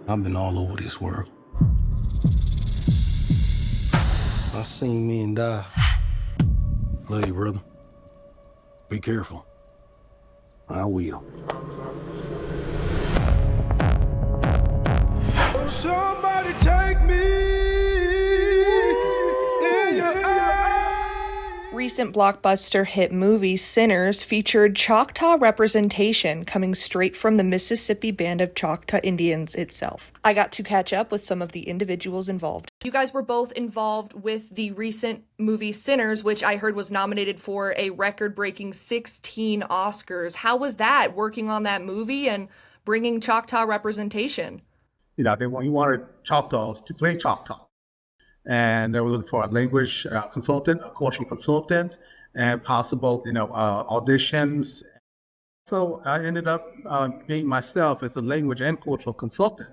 I've been all over this world. I seen men die. Love you, brother. Be careful. I will. Somebody take me in your eyes. Recent blockbuster hit movie Sinners featured Choctaw representation coming straight from the Mississippi Band of Choctaw Indians itself. I got to catch up with some of the individuals involved. You guys were both involved with the recent movie Sinners, which I heard was nominated for a record-breaking 16 Oscars. How was that, working on that movie and bringing Choctaw representation? They wanted Choctaws to play Choctaw. And they were looking for a language consultant, a cultural consultant, and possible, auditions. So I ended up being myself as a language and cultural consultant.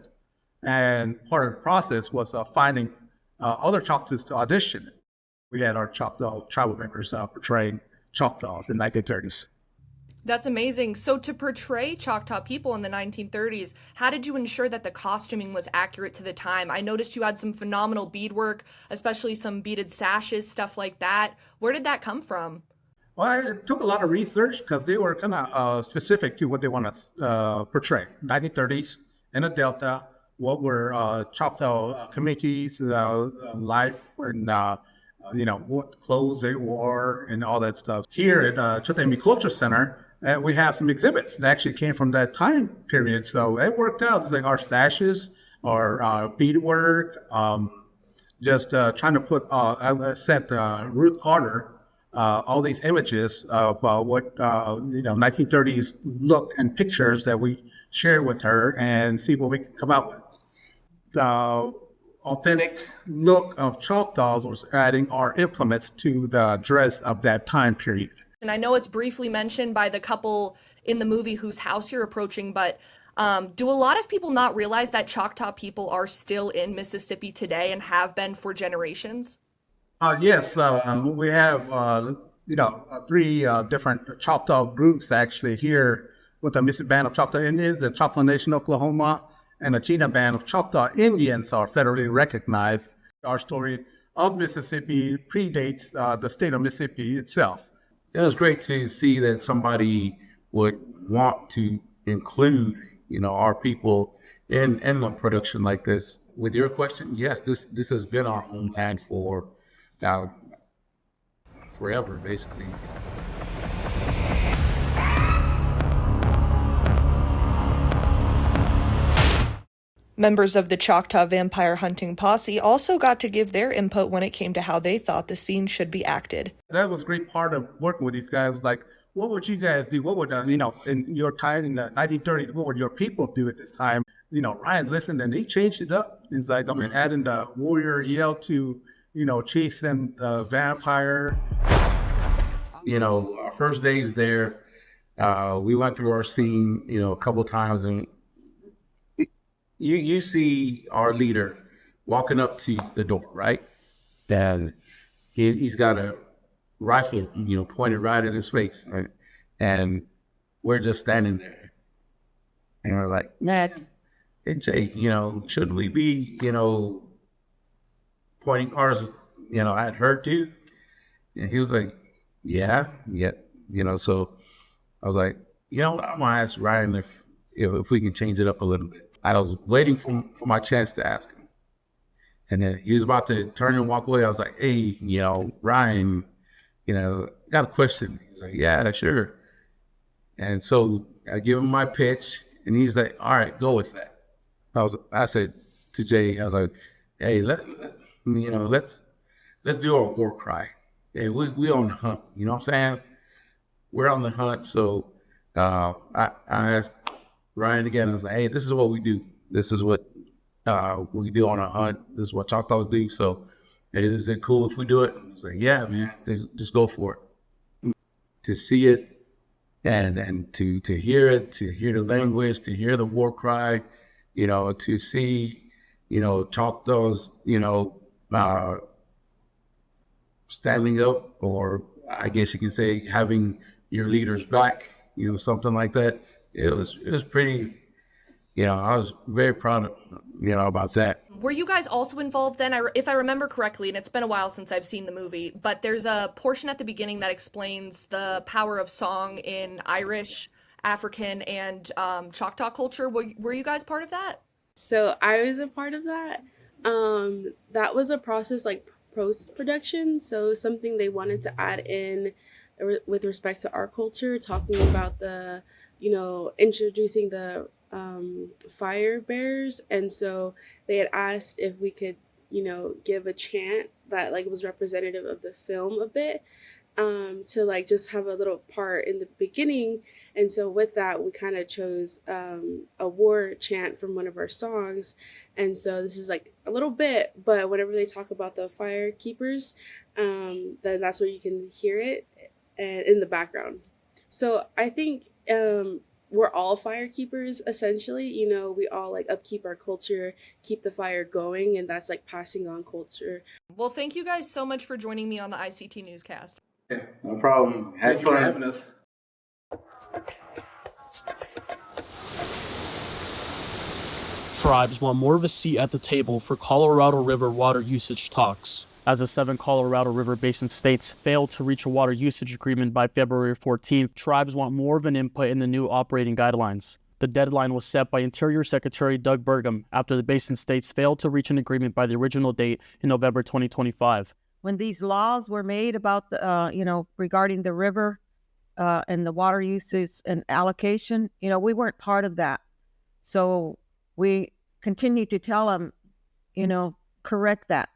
And part of the process was finding other Choctaws to audition. We had our Choctaw tribal members portraying Choctaws in the 1930s. That's amazing. So to portray Choctaw people in the 1930s, how did you ensure that the costuming was accurate to the time? I noticed you had some phenomenal beadwork, especially some beaded sashes, stuff like that. Where did that come from? Well, it took a lot of research because they were kind of specific to what they want to portray. 1930s in the Delta, what were Choctaw communities life and what clothes they wore and all that stuff. Here at Choctaw Nation Culture Center, we have some exhibits that actually came from that time period. So it worked out. It's like our sashes, our beadwork, just trying to put, I sent Ruth Carter all these images of what 1930s look and pictures that we shared with her and see what we can come out with. The authentic look of Choctaws was adding our implements to the dress of that time period. And I know it's briefly mentioned by the couple in the movie whose house you're approaching, but do a lot of people not realize that Choctaw people are still in Mississippi today and have been for generations? Yes, we have, three different Choctaw groups actually here with the Mississippi Band of Choctaw Indians, the Choctaw Nation, Oklahoma, and the Chena Band of Choctaw Indians are federally recognized. Our story of Mississippi predates the state of Mississippi itself. It was great to see that somebody would want to include, our people in a production like this. With your question, yes, this has been our homeland for forever, basically. Members of the Choctaw Vampire Hunting Posse also got to give their input when it came to how they thought the scene should be acted. That was a great part of working with these guys. Like, what would you guys do? What would, in your time in the 1930s, what would your people do at this time? Ryan listened and he changed it up. It's like, adding the warrior yell to, chasing the vampire. Our first days there, we went through our scene, a couple times, and you see our leader walking up to the door, right? And he's got a rifle, pointed right at his face. Right? And we're just standing there. And we're like, man, hey, Jay, should we be, pointing ours, at her too? And he was like, yeah. So I was like, I'm gonna ask Ryan if we can change it up a little bit. I was waiting for my chance to ask him. And then he was about to turn and walk away. I was like, hey, Ryan, got a question. He's like, yeah, sure. And so I give him my pitch and he's like, all right, go with that. I said to Jay, I was like, hey, let's do our war cry. Hey, we on the hunt, you know what I'm saying? We're on the hunt. So I asked Ryan again, I was like, hey, this is what we do. This is what we do on a hunt. This is what Choctaws do. So, hey, is it cool if we do it? I was like, yeah, man, just go for it. To see it and to hear it, to hear the language, to hear the war cry, to see, Choctaws, standing up, or I guess you could say having your leaders back, something like that. It was pretty I was very proud of, about that. Were you guys also involved then? If I remember correctly, and it's been a while since I've seen the movie, but there's a portion at the beginning that explains the power of song in Irish, African, and Choctaw culture. Were you guys part of that? So I was a part of that. That was a process like post-production. So something they wanted to add in with respect to our culture, talking about introducing the fire bearers. And so they had asked if we could, give a chant that like was representative of the film a bit, to like just have a little part in the beginning. And so with that, we kind of chose a war chant from one of our songs. And so this is like a little bit, but whenever they talk about the fire keepers, then that's where you can hear it and in the background. So I think we're all fire keepers essentially. We all like upkeep our culture, keep the fire going, and that's like passing on culture. Well, thank you guys so much for joining me on the ICT Newscast. Yeah, no problem. Thank you for having us. Tribes want more of a seat at the table for Colorado River water usage talks, as the 7 Colorado River Basin states failed to reach a water usage agreement by February 14th. Tribes want more of an input in the new operating guidelines. The deadline was set by Interior Secretary Doug Burgum after the basin states failed to reach an agreement by the original date in November 2025. When these laws were made about the, regarding the river and the water usage and allocation, we weren't part of that. So we continue to tell them, correct that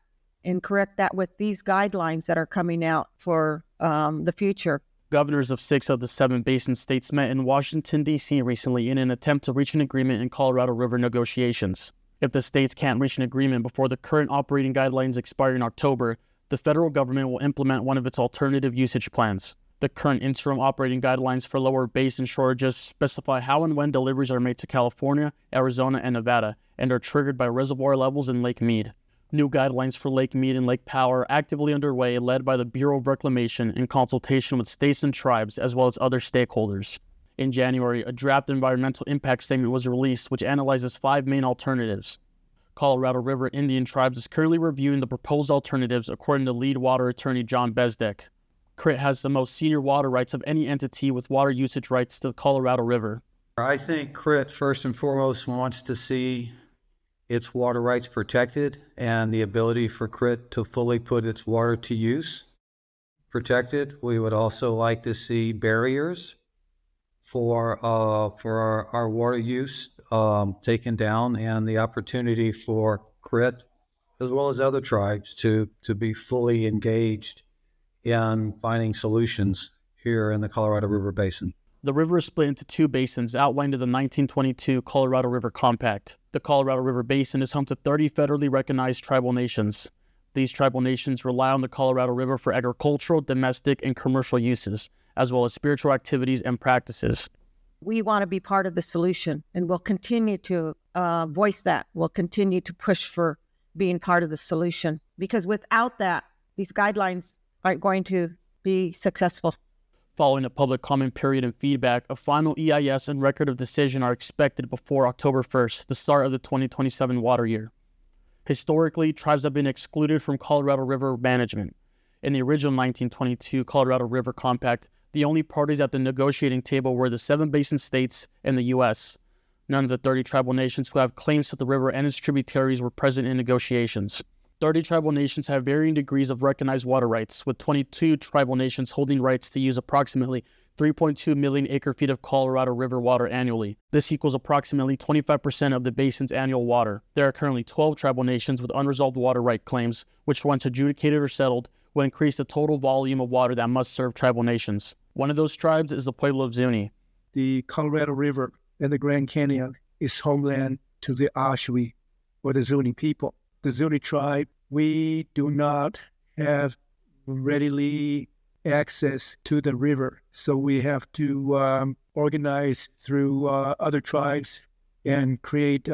with these guidelines that are coming out for the future. Governors of 6 of the 7 basin states met in Washington, D.C. recently in an attempt to reach an agreement in Colorado River negotiations. If the states can't reach an agreement before the current operating guidelines expire in October, the federal government will implement one of its alternative usage plans. The current interim operating guidelines for lower basin shortages specify how and when deliveries are made to California, Arizona, and Nevada, and are triggered by reservoir levels in Lake Mead. New guidelines for Lake Mead and Lake Powell are actively underway, led by the Bureau of Reclamation in consultation with states and tribes, as well as other stakeholders. In January, a draft environmental impact statement was released, which analyzes 5 main alternatives. Colorado River Indian Tribes is currently reviewing the proposed alternatives, according to lead water attorney John Bezdek. CRIT has the most senior water rights of any entity with water usage rights to the Colorado River. I think CRIT, first and foremost, wants to see its water rights protected and the ability for CRIT to fully put its water to use protected. We would also like to see barriers for our water use taken down, and the opportunity for CRIT, as well as other tribes, to be fully engaged in finding solutions here in the Colorado River Basin. The river is split into 2 basins outlined in the 1922 Colorado River Compact. The Colorado River Basin is home to 30 federally recognized tribal nations. These tribal nations rely on the Colorado River for agricultural, domestic, and commercial uses, as well as spiritual activities and practices. We want to be part of the solution, and we'll continue to voice that. We'll continue to push for being part of the solution, because without that, these guidelines aren't going to be successful. Following a public comment period and feedback, a final EIS and record of decision are expected before October 1st, the start of the 2027 water year. Historically, tribes have been excluded from Colorado River management. In the original 1922 Colorado River Compact, the only parties at the negotiating table were the 7 basin states and the U.S. None of the 30 tribal nations who have claims to the river and its tributaries were present in negotiations. 30 tribal nations have varying degrees of recognized water rights, with 22 tribal nations holding rights to use approximately 3.2 million acre-feet of Colorado River water annually. This equals approximately 25% of the basin's annual water. There are currently 12 tribal nations with unresolved water right claims, which once adjudicated or settled, will increase the total volume of water that must serve tribal nations. One of those tribes is the Pueblo of Zuni. The Colorado River and the Grand Canyon is homeland to the Oshwe, or the Zuni people. The Zuni tribe, we do not have readily access to the river, so we have to organize through other tribes and create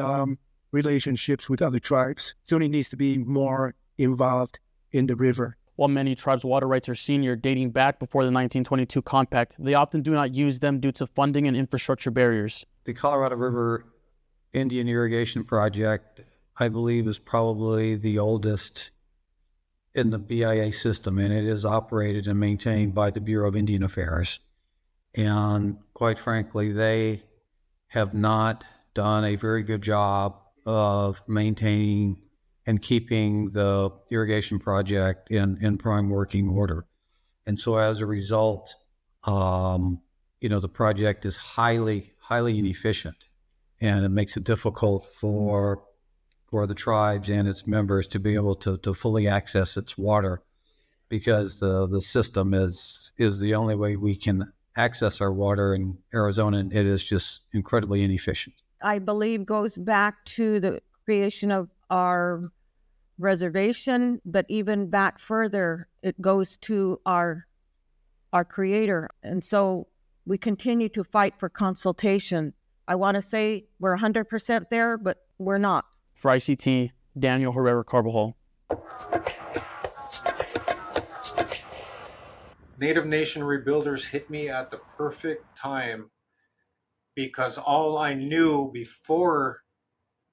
relationships with other tribes. Zuni needs to be more involved in the river. While many tribes' water rights are senior, dating back before the 1922 Compact, they often do not use them due to funding and infrastructure barriers. The Colorado River Indian irrigation project, I believe, is probably the oldest in the BIA system, and it is operated and maintained by the Bureau of Indian Affairs. And quite frankly, they have not done a very good job of maintaining and keeping the irrigation project in prime working order. And so as a result, the project is highly, highly inefficient, and it makes it difficult for the tribes and its members to be able to fully access its water, because the system is the only way we can access our water in Arizona, and it is just incredibly inefficient. I believe goes back to the creation of our reservation, but even back further, it goes to our creator. And so we continue to fight for consultation. I want to say we're 100% there, but we're not. For ICT, Daniel Herrera Carbajal. Native Nation Rebuilders hit me at the perfect time, because all I knew before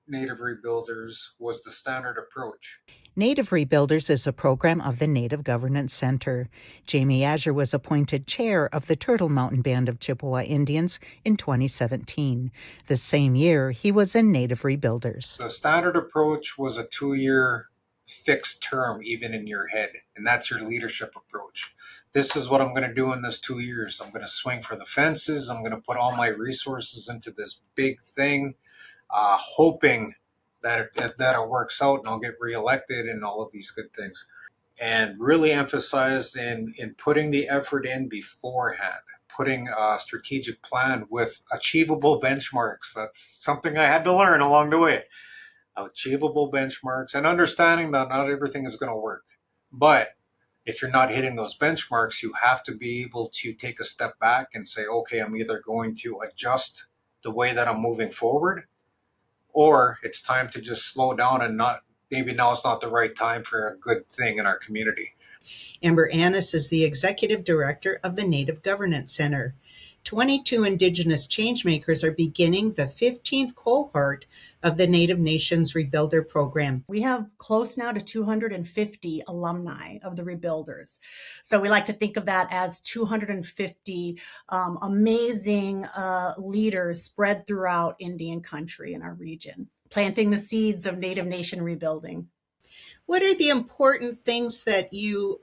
Native Rebuilders was the standard approach. Native Rebuilders is a program of the Native Governance Center. Jamie Azure was appointed chair of the Turtle Mountain Band of Chippewa Indians in 2017. The same year, he was in Native Rebuilders. The standard approach was a 2-year fixed term, even in your head, and that's your leadership approach. This is what I'm going to do in this 2 years. I'm going to swing for the fences. I'm going to put all my resources into this big thing, hoping that it works out and I'll get reelected and all of these good things. And really emphasized in putting the effort in beforehand, putting a strategic plan with achievable benchmarks. That's something I had to learn along the way. Achievable benchmarks, and understanding that not everything is going to work. But if you're not hitting those benchmarks, you have to be able to take a step back and say, okay, I'm either going to adjust the way that I'm moving forward, or it's time to just slow down and maybe now it's not the right time for a good thing in our community. Amber Annis is the executive director of the Native Governance Center. 22 Indigenous changemakers are beginning the 15th cohort of the Native Nations Rebuilder Program. We have close now to 250 alumni of the Rebuilders. So we like to think of that as 250 amazing leaders spread throughout Indian country in our region, planting the seeds of Native Nation rebuilding. What are the important things that you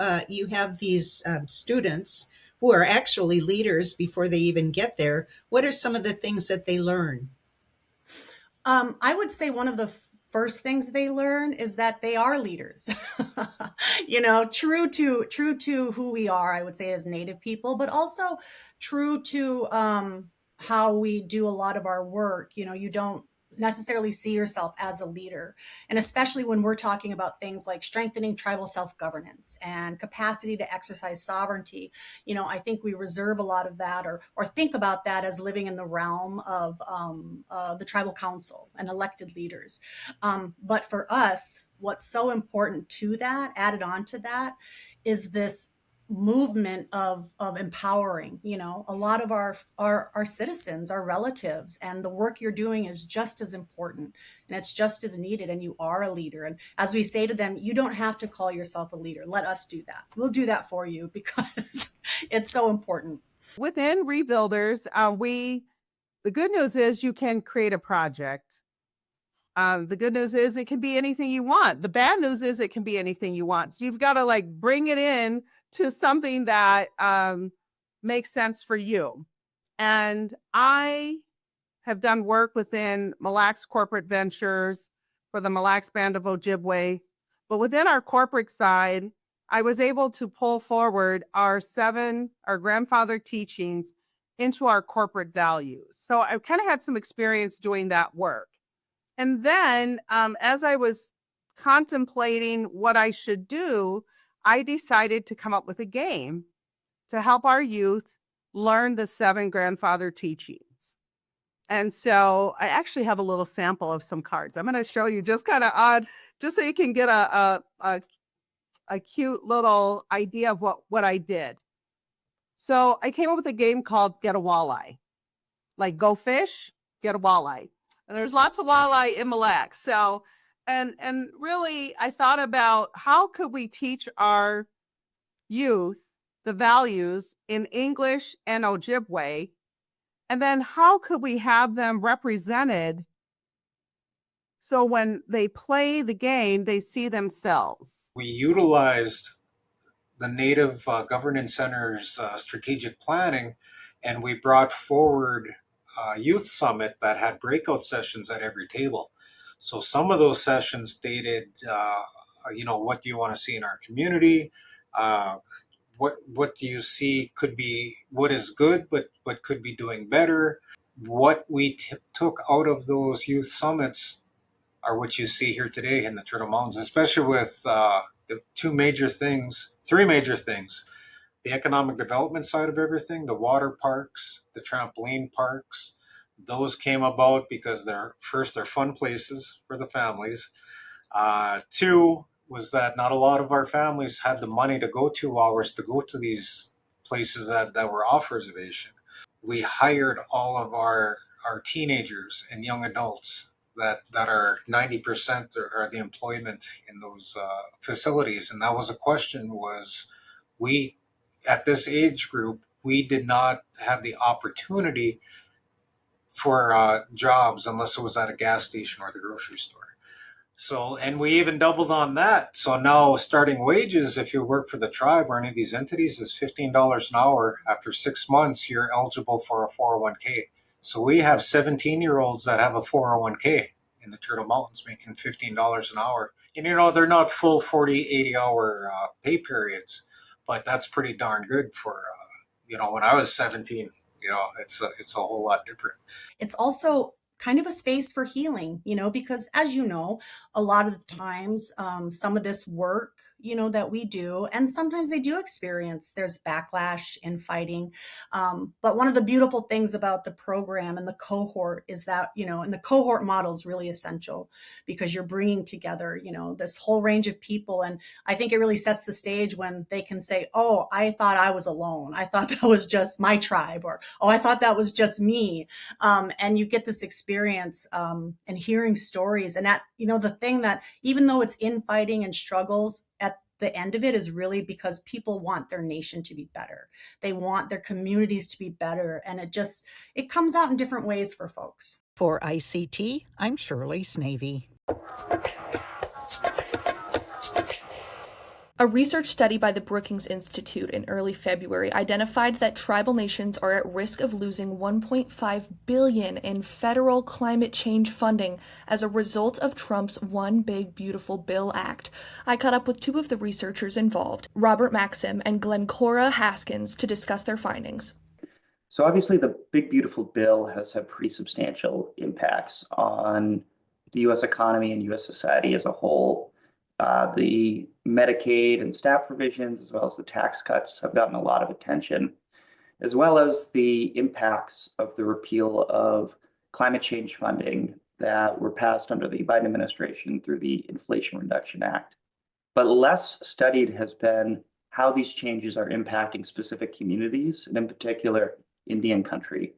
have these students who are actually leaders before they even get there? What are some of the things that they learn? I would say one of the first things they learn is that they are leaders. True to who we are, I would say, as Native people, but also true to how we do a lot of our work. You don't necessarily see yourself as a leader. And especially when we're talking about things like strengthening tribal self-governance and capacity to exercise sovereignty, I think we reserve a lot of that or think about that as living in the realm of the tribal council and elected leaders. But for us, what's so important to that, added on to that, is this movement of empowering. A lot of our citizens, our relatives, and the work you're doing is just as important and it's just as needed, and you are a leader. And as we say to them, you don't have to call yourself a leader. Let us do that. We'll do that for you because it's so important. Within Rebuilders, the good news is you can create a project. The good news is it can be anything you want. The bad news is it can be anything you want. So you've got to bring it in to something that makes sense for you. And I have done work within Mille Lacs Corporate Ventures for the Mille Lacs Band of Ojibwe. But within our corporate side, I was able to pull forward our grandfather teachings into our corporate values. So I kind of had some experience doing that work. And then as I was contemplating what I should do, I decided to come up with a game to help our youth learn the 7 grandfather teachings. And so I actually have a little sample of some cards. I'm going to show you just kind of odd, just so you can get a cute little idea of what I did. So I came up with a game called Get a Walleye. Like go fish, get a walleye. And there's lots of walleye in Mille Lacs. So, and really, I thought about how could we teach our youth the values in English and Ojibwe, and then how could we have them represented so when they play the game, they see themselves. We utilized the Native Governance Center's strategic planning, and we brought forward a youth summit that had breakout sessions at every table. So some of those sessions stated, what do you want to see in our community? What do you see could be what is good, but could be doing better? What we took out of those youth summits are what you see here today in the Turtle Mountains, especially with the three major things, the economic development side of everything, the water parks, the trampoline parks. Those came about because they're fun places for the families. Two was that not a lot of our families had the money to go 2 hours to go to these places that were off reservation. We hired all of our teenagers and young adults that are 90% are the employment in those facilities. And that was a question was we, at this age group, we did not have the opportunity for jobs unless it was at a gas station or the grocery store. So, and we even doubled on that. So now starting wages, if you work for the tribe or any of these entities, is $15 an hour. After 6 months, you're eligible for a 401k. So we have 17-year-olds that have a 401k in the Turtle Mountains making $15 an hour. And, they're not full 40, 80-hour pay periods, but that's pretty darn good for, when I was 17, it's a whole lot different. It's also kind of a space for healing, because as you know, a lot of the times, some of this work, that we do, and sometimes they do experience, there's backlash in fighting. But one of the beautiful things about the program and the cohort is that, and the cohort model is really essential because you're bringing together, this whole range of people. And I think it really sets the stage when they can say, oh, I thought I was alone. I thought that was just my tribe, or, oh, I thought that was just me. And you get this experience and hearing stories. And that, the thing that even though it's infighting and struggles, at the end of it is really because people want their nation to be better. They want their communities to be better. And it comes out in different ways for folks. For ICT, I'm Shirley Snavy. A research study by the Brookings Institute in early February identified that tribal nations are at risk of losing $1.5 billion in federal climate change funding as a result of Trump's One Big Beautiful Bill Act. I caught up with two of the researchers involved, Robert Maxim and Glencora Haskins, to discuss their findings. So obviously the Big Beautiful Bill has had pretty substantial impacts on the U.S. economy and U.S. society as a whole. The Medicaid and SNAP provisions, as well as the tax cuts, have gotten a lot of attention, as well as the impacts of the repeal of climate change funding that were passed under the Biden administration through the Inflation Reduction Act. But less studied has been how these changes are impacting specific communities, and in particular, Indian country.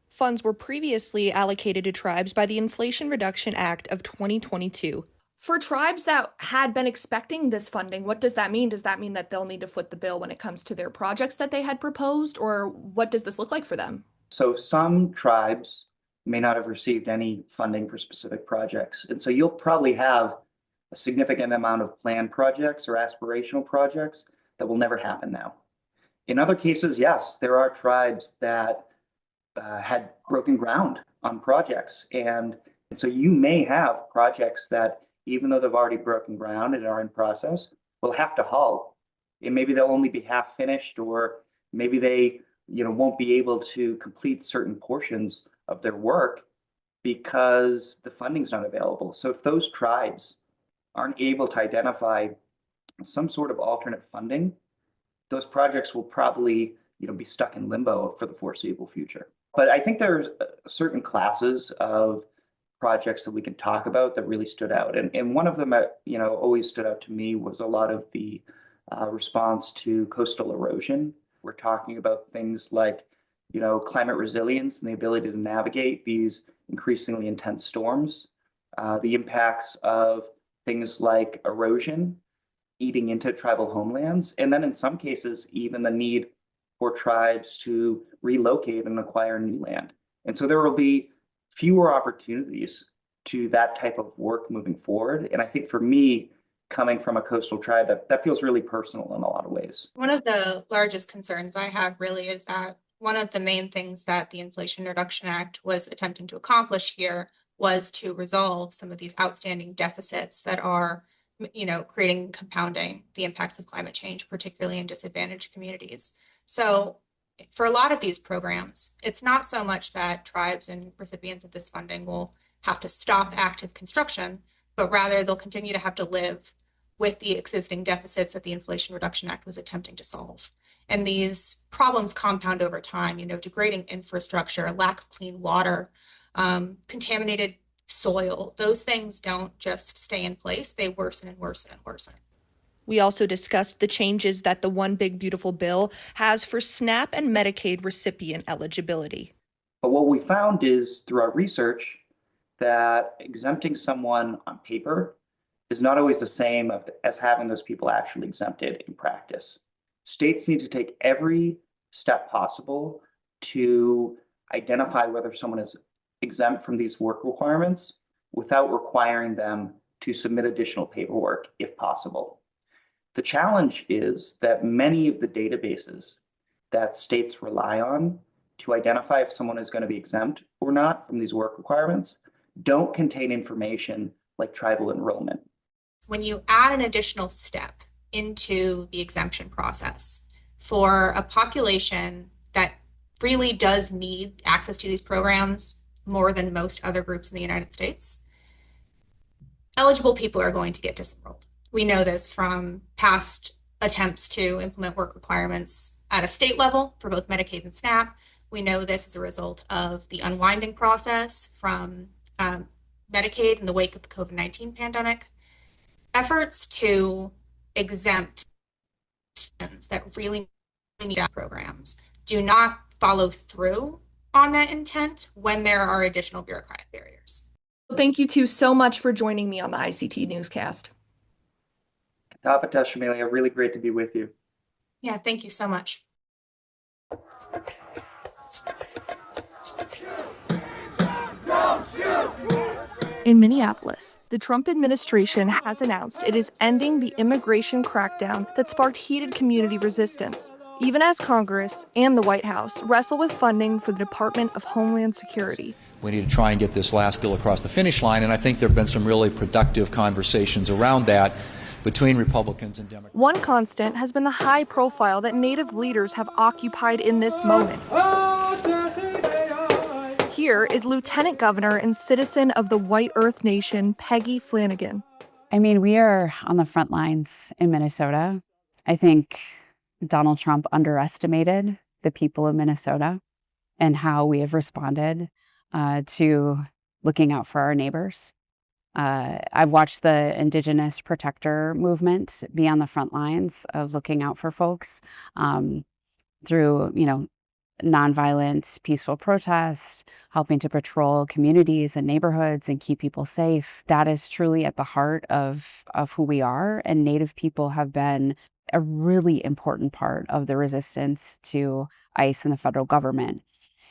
Funds were previously allocated to tribes by the Inflation Reduction Act of 2022. For tribes that had been expecting this funding, what does that mean? Does that mean that they'll need to foot the bill when it comes to their projects that they had proposed, or what does this look like for them? So some tribes may not have received any funding for specific projects. And so you'll probably have a significant amount of planned projects or aspirational projects that will never happen now. In other cases, yes, there are tribes that had broken ground on projects. And so you may have projects that, even though they've already broken ground and are in process, will have to halt. And maybe they'll only be half finished, or maybe they won't be able to complete certain portions of their work because the funding's not available. So if those tribes aren't able to identify some sort of alternate funding, those projects will probably be stuck in limbo for the foreseeable future. But I think there's certain classes of projects that we can talk about that really stood out. And one of them that, always stood out to me was a lot of the response to coastal erosion. We're talking about things like, climate resilience and the ability to navigate these increasingly intense storms, the impacts of things like erosion eating into tribal homelands, and then in some cases, even the need for tribes to relocate and acquire new land. And so there will be fewer opportunities to that type of work moving forward. And I think for me, coming from a coastal tribe, that feels really personal in a lot of ways. One of the largest concerns I have really is that one of the main things that the Inflation Reduction Act was attempting to accomplish here was to resolve some of these outstanding deficits that are, creating and compounding the impacts of climate change, particularly in disadvantaged communities. So for a lot of these programs, it's not so much that tribes and recipients of this funding will have to stop active construction, but rather they'll continue to have to live with the existing deficits that the Inflation Reduction Act was attempting to solve. And these problems compound over time, degrading infrastructure, lack of clean water, contaminated soil. Those things don't just stay in place, they worsen and worsen and worsen. We also discussed the changes that the One Big Beautiful Bill has for SNAP and Medicaid recipient eligibility. But what we found is through our research that exempting someone on paper is not always the same as having those people actually exempted in practice. States need to take every step possible to identify whether someone is exempt from these work requirements without requiring them to submit additional paperwork if possible. The challenge is that many of the databases that states rely on to identify if someone is going to be exempt or not from these work requirements don't contain information like tribal enrollment. When you add an additional step into the exemption process for a population that really does need access to these programs more than most other groups in the United States, eligible people are going to get disenrolled. We know this from past attempts to implement work requirements at a state level for both Medicaid and SNAP. We know this as a result of the unwinding process from Medicaid in the wake of the COVID-19 pandemic. Efforts to exempt that really need programs do not follow through on that intent when there are additional bureaucratic barriers. Thank you two so much for joining me on the ICT Newscast. Tapata, Shamilia, really great to be with you. Yeah, thank you so much. In Minneapolis, the Trump administration has announced it is ending the immigration crackdown that sparked heated community resistance, even as Congress and the White House wrestle with funding for the Department of Homeland Security. We need to try and get this last bill across the finish line, and I think there have been some really productive conversations around that between Republicans and Democrats. One constant has been the high profile that Native leaders have occupied in this moment. Here is Lieutenant Governor and citizen of the White Earth Nation, Peggy Flanagan. I mean, we are on the front lines in Minnesota. I think Donald Trump underestimated the people of Minnesota and how we have responded to looking out for our neighbors. I've watched the Indigenous Protector movement be on the front lines of looking out for folks through, nonviolent, peaceful protest, helping to patrol communities and neighborhoods and keep people safe. That is truly at the heart of who we are. And Native people have been a really important part of the resistance to ICE and the federal government.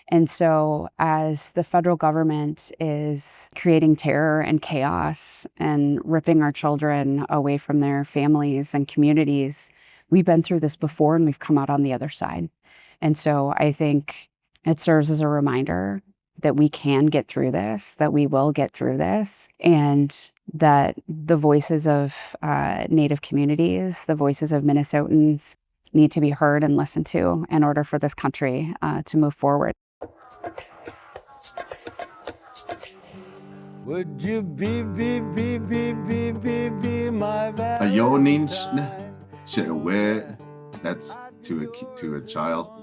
And so as the federal government is creating terror and chaos and ripping our children away from their families and communities, we've been through this before and we've come out on the other side. And so I think it serves as a reminder that we can get through this, that we will get through this, and that the voices of Native communities, the voices of Minnesotans need to be heard and listened to in order for this country to move forward. Would you be my Valentine? That's to a child.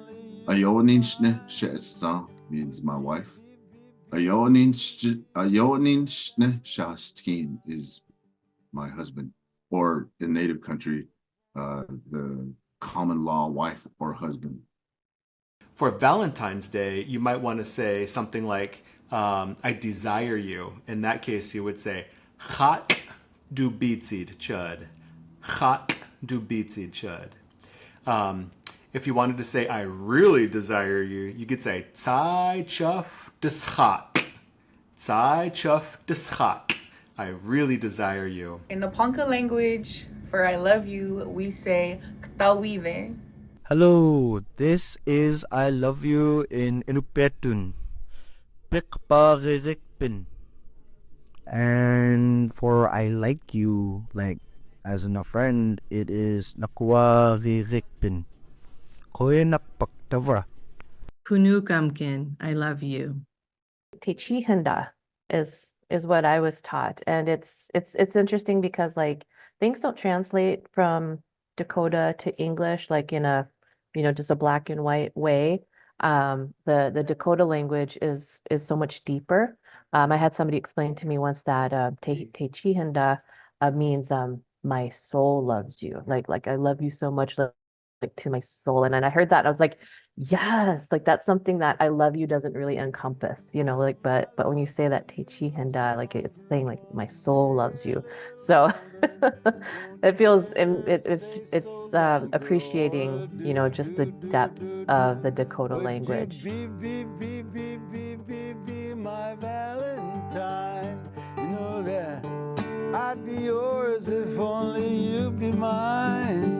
Ayoninshne she'esan means my wife. Ayoninshne shastin is my husband, or in Native country, the common law wife or husband. For Valentine's Day, you might want to say something like I desire you. In that case, you would say, Chak du bitsid chud. Chak du bitsid chud. If you wanted to say, I really desire you, you could say, Tsai chuf deschak. Tsai chuf deschak. I really desire you. In the Ponca language, for I love you, we say Ktawive. Hello, this is I love you in Inupetun. Pikparikpin. And for I like you, like as in a friend, it is Nakwarikpin. Koenakpaktavra. Kunukamkin, I love you. Techihanda is what I was taught, and it's interesting because like things don't translate from Dakota to English like in a just a black and white way. The Dakota language is so much deeper. I had somebody explain to me once that Techihanda means my soul loves you, like I love you so much, like to my soul. And then I heard that and I was like, yes, like that's something that I love you doesn't really encompass, like but when you say that Techihanda, like it's saying like my soul loves you. So it feels it's appreciating just the depth of the Dakota language. My Valentine, you know that I'd be yours if only you'd be mine.